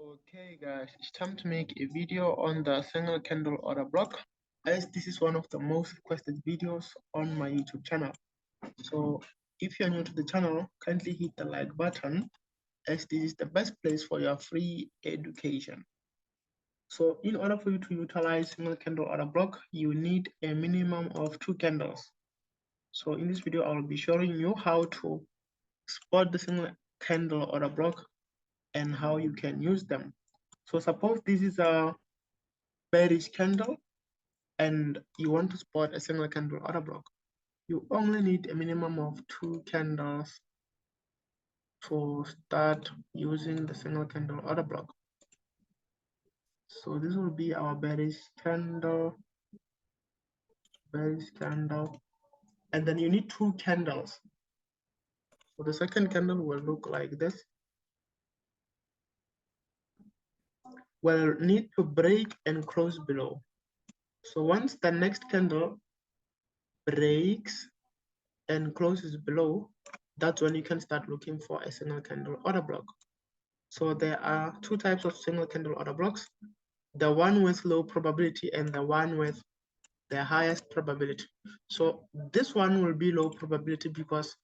Okay guys, it's time to make a video on the single candle order block, as this is one of the most requested videos on my YouTube channel. So if you're new to the channel, kindly hit the like button, as this is the best place for your free education. So in order for you to utilize single candle order block, you need a minimum of 2 candles. So in this video, I will be showing you how to spot the single candle order block and how you can use them. So suppose this is a bearish candle and you want to spot a single candle order block. You only need a minimum of 2 candles to start using the single candle order block. So this will be our bearish candle, and then you need 2 candles. So the second candle will look like this. We'll need to break and close below. So once the next candle breaks and closes below, that's when you can start looking for a single candle order block. So there are 2 types of single candle order blocks, the one with low probability and the one with the highest probability. So this one will be low probability because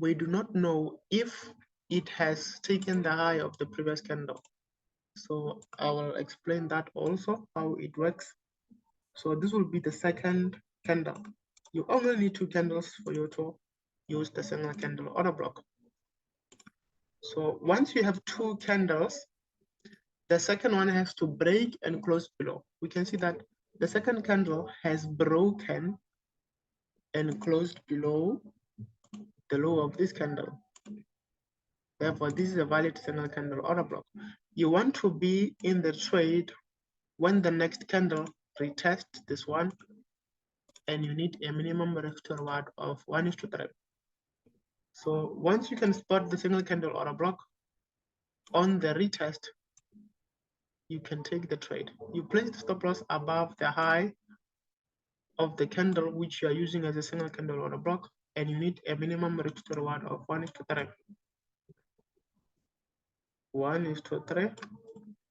we do not know if it has taken the high of the previous candle. So I will explain that also, how it works. So this will be the second candle. You only need 2 candles for you to use the single candle order block. So once you have 2 candles, the second one has to break and close below. We can see that the second candle has broken and closed below the low of this candle. Therefore, this is a valid single candle order block. You want to be in the trade when the next candle retests this one, and you need a minimum risk to reward of 1:3. So once you can spot the single candle order block on the retest, you can take the trade. You place the stop loss above the high of the candle which you are using as a single candle order block, and you need a minimum risk to reward of 1:3. 1:3,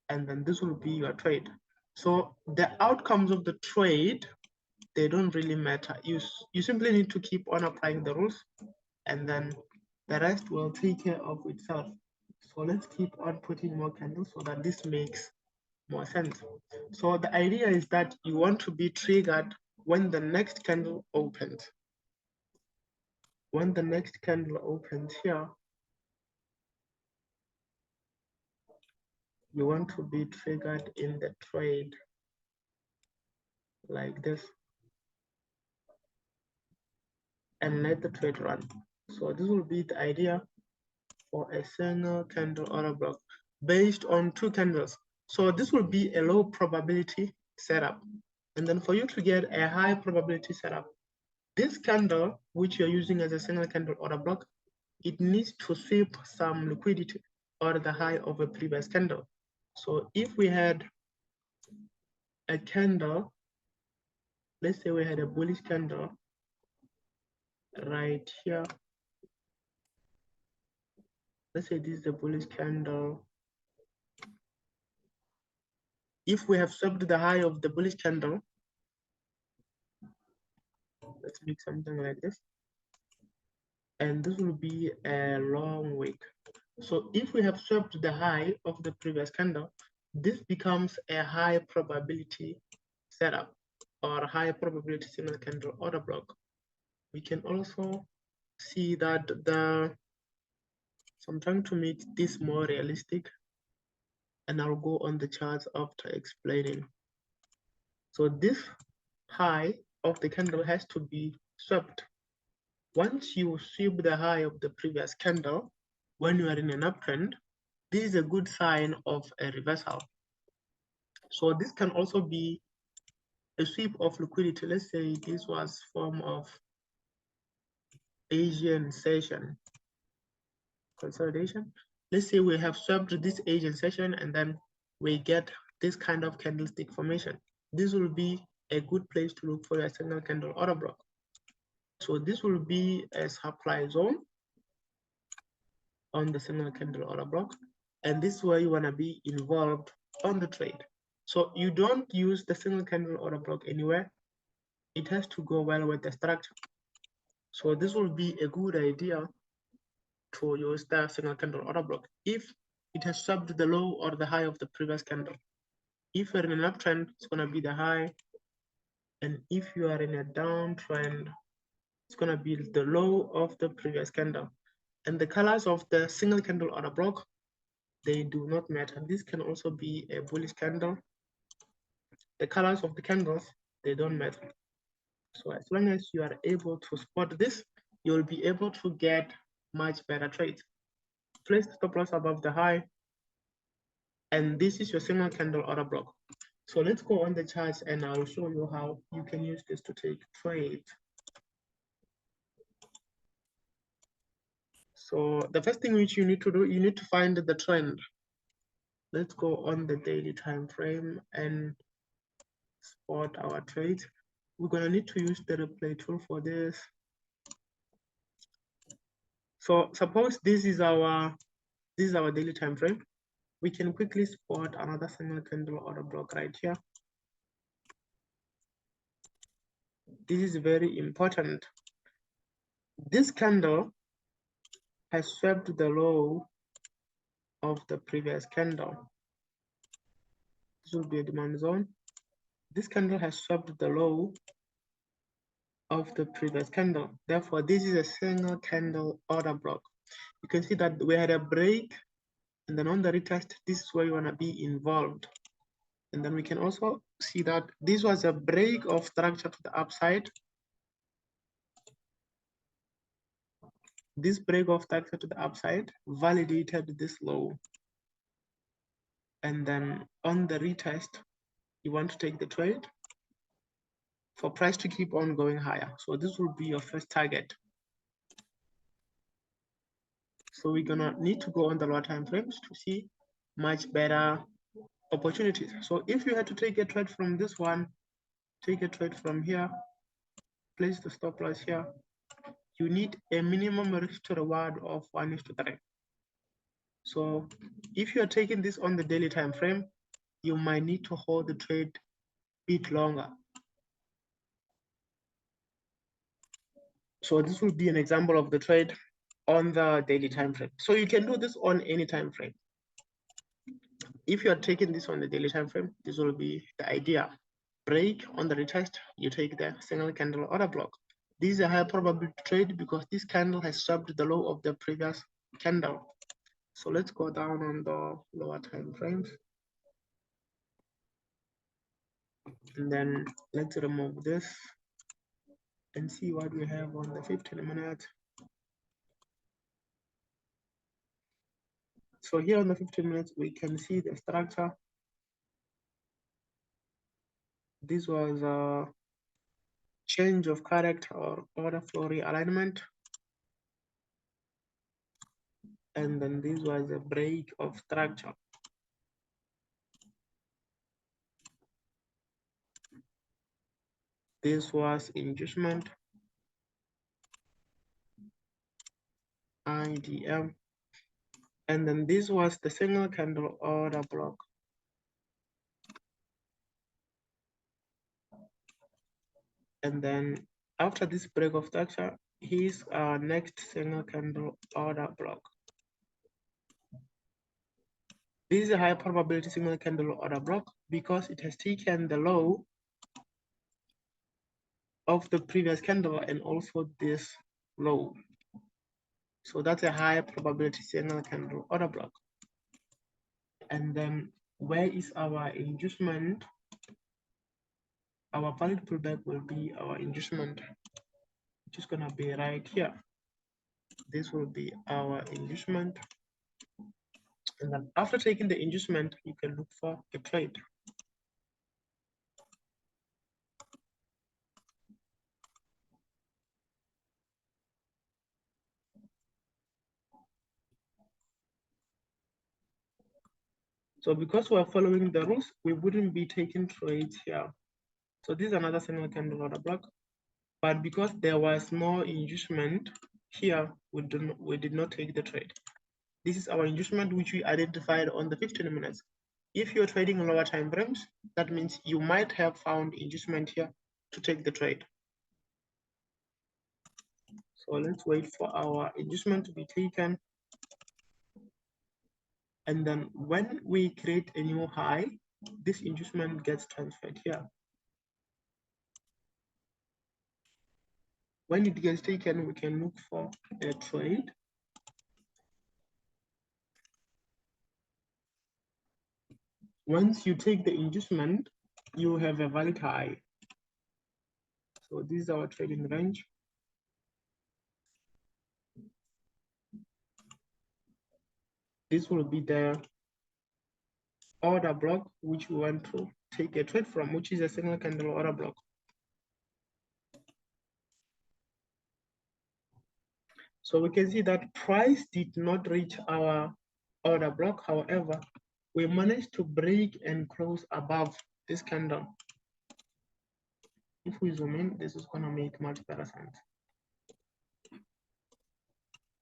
and then this will be your trade. So the outcomes of the trade, they don't really matter. You simply need to keep on applying the rules, and then the rest will take care of itself. So let's keep on putting more candles so that this makes more sense. So the idea is that you want to be triggered when the next candle opens. When the next candle opens here, you want to be triggered in the trade like this, and let the trade run. So this will be the idea for a single candle order block based on 2 candles. So this will be a low probability setup. And then for you to get a high probability setup, this candle, which you're using as a single candle order block, it needs to sweep some liquidity or the high of a previous candle. So if we had a candle, let's say we had a bullish candle right here. Let's say this is the bullish candle. If we have swept the high of the bullish candle, let's make something like this, and this will be a long wick. So if we have swept the high of the previous candle, this becomes a high probability setup or high probability single candle order block. We can also see that so I'm trying to make this more realistic, and I'll go on the charts after explaining. So this high of the candle has to be swept. Once you sweep the high of the previous candle, when you are in an uptrend, this is a good sign of a reversal. So this can also be a sweep of liquidity. Let's say this was form of Asian session consolidation. Let's say we have swept this Asian session and then we get this kind of candlestick formation. This will be a good place to look for a single candle order block. So this will be a supply zone on the single candle order block. and this is where you want to be involved on the trade. So you don't use the single candle order block anywhere. It has to go well with the structure. So this will be a good idea to use the single candle order block if it has swapped the low or the high of the previous candle. If you're in an uptrend, it's going to be the high, and if you are in a downtrend, it's going to be the low of the previous candle. And the colors of the single candle order block, they do not matter. This can also be a bullish candle. The colors of the candles, they don't matter. So as long as you are able to spot this, you'll be able to get much better trades. Place the stop loss above the high, and this is your single candle order block. So let's go on the charts and I'll show you how you can use this to take trades. So the first thing which you need to do, you need to find the trend. Let's go on the daily time frame and spot our trades. We're gonna need to use the replay tool for this. So suppose this is our daily time frame. We can quickly spot another single candle order block right here. This is very important. This candle has swept the low of the previous candle. This will be a demand zone. This candle has swept the low of the previous candle. Therefore, this is a single candle order block. You can see that we had a break, and then on the retest, this is where you want to be involved. And then we can also see that this was a break of structure to the upside. This break of structure to the upside validated this low. And then on the retest, you want to take the trade for price to keep on going higher. So this will be your first target. So we're gonna need to go on the lower time frames to see much better opportunities. So if you had to take a trade from this one, take a trade from here, place the stop loss here, you need a minimum risk to reward of 1:3. So if you're taking this on the daily time frame, you might need to hold the trade a bit longer. So this will be an example of the trade on the daily time frame. So you can do this on any time frame. If you are taking this on the daily time frame, this will be the idea. Break on the retest, you take the single candle order block. This is a high probability trade because this candle has swept the low of the previous candle. So let's go down on the lower time frames. And then let's remove this and see what we have on the 15 minutes. So here on the 15 minutes, we can see the structure. This was a change of character or order flow realignment. And then this was a break of structure. This was inducement, IDM, and then this was the single candle order block. And then after this break of structure, here's our next single candle order block. This is a high probability single candle order block because it has taken the low of the previous candle and also this low. So that's a high probability single candle order block. And then where is our inducement? Our valid pullback will be our inducement, which is gonna be right here. This will be our inducement. And then after taking the inducement, you can look for a trade. So because we're following the rules, we wouldn't be taking trades here. So this is another single candle order block. But because there was no inducement here, we did not take the trade. This is our inducement which we identified on the 15 minutes. If you're trading lower time frames, that means you might have found inducement here to take the trade. So let's wait for our inducement to be taken. And then when we create a new high, this inducement gets transferred here. When it gets taken, we can look for a trade. Once you take the inducement, you have a valid high. So this is our trading range. This will be the order block which we want to take a trade from, which is a single candle order block. So we can see that price did not reach our order block. However, we managed to break and close above this candle. If we zoom in, this is going to make much better sense.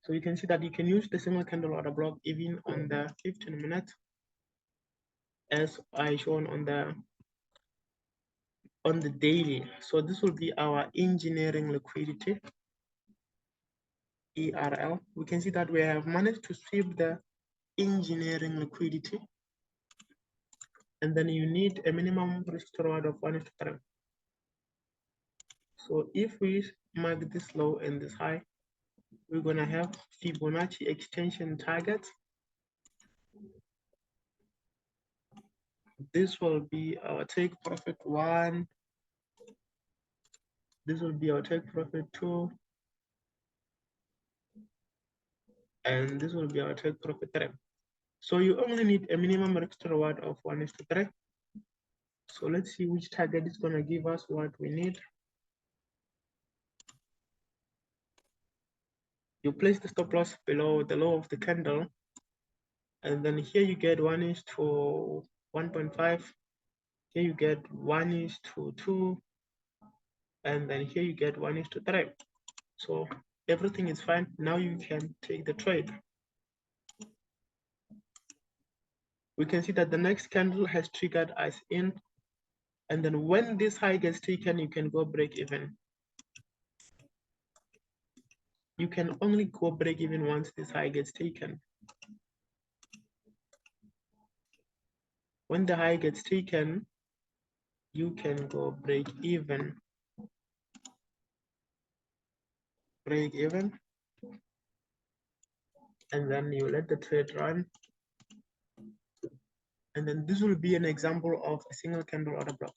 So you can see that you can use the single candle order block even on the 15 minutes, as I shown on the daily. So this will be our engineering liquidity, ERL. We can see that we have managed to sweep the engineering liquidity, and then you need a minimum risk reward of 1:3. So if we mark this low and this high, we're gonna have Fibonacci extension targets. This will be our take profit 1. This will be our take profit 2. And this will be our take profit 3. So you only need a minimum risk reward of 1:3. So let's see which target is gonna give us what we need. You place the stop loss below the low of the candle, and then here you get 1:1.5. Here you get 1:2, and then here you get 1:3. So everything is fine. Now you can take the trade. We can see that the next candle has triggered us in, and then when this high gets taken, you can go break even. You can only go break even once this high gets taken. When the high gets taken, you can go break even. Break even, and then you let the trade run. And then this will be an example of a single candle order block.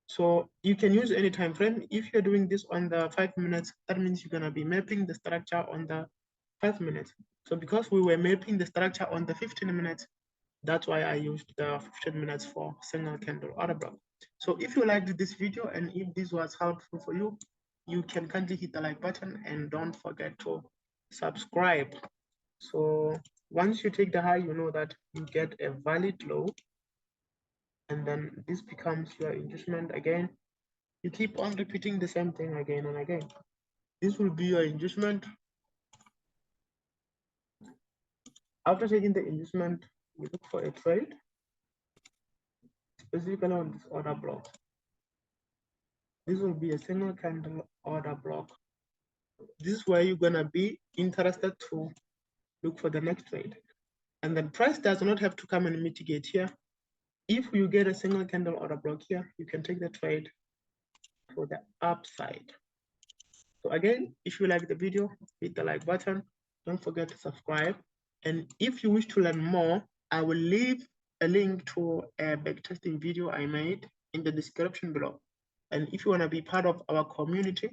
So you can use any time frame. If you're doing this on the 5 minutes, that means you're gonna be mapping the structure on the 5 minutes. So because we were mapping the structure on the 15 minutes, that's why I used the 15 minutes for single candle order block. So if you liked this video and if this was helpful for you, you can kindly hit the like button and don't forget to subscribe. So once you take the high, you know that you get a valid low, and then this becomes your inducement again. You keep on repeating the same thing again and again. This will be your inducement. After taking the inducement, we look for a trade, specifically on this order block. This will be a single candle order block. This is where you're gonna be interested to look for the next trade. And then price does not have to come and mitigate here. If you get a single candle order block here, you can take the trade for the upside. So again, if you like the video, hit the like button. Don't forget to subscribe. And if you wish to learn more, I will leave a link to a backtesting video I made in the description below. And if you want to be part of our community,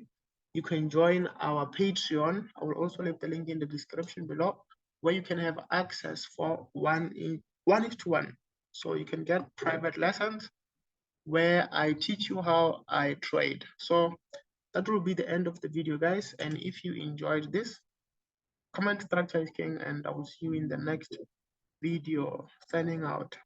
you can join our Patreon. I will also leave the link in the description below, where you can have access for 1:1. So you can get private lessons where I teach you how I trade. So that will be the end of the video, guys. And if you enjoyed this, comment structure is king, and I will see you in the next video. Signing out.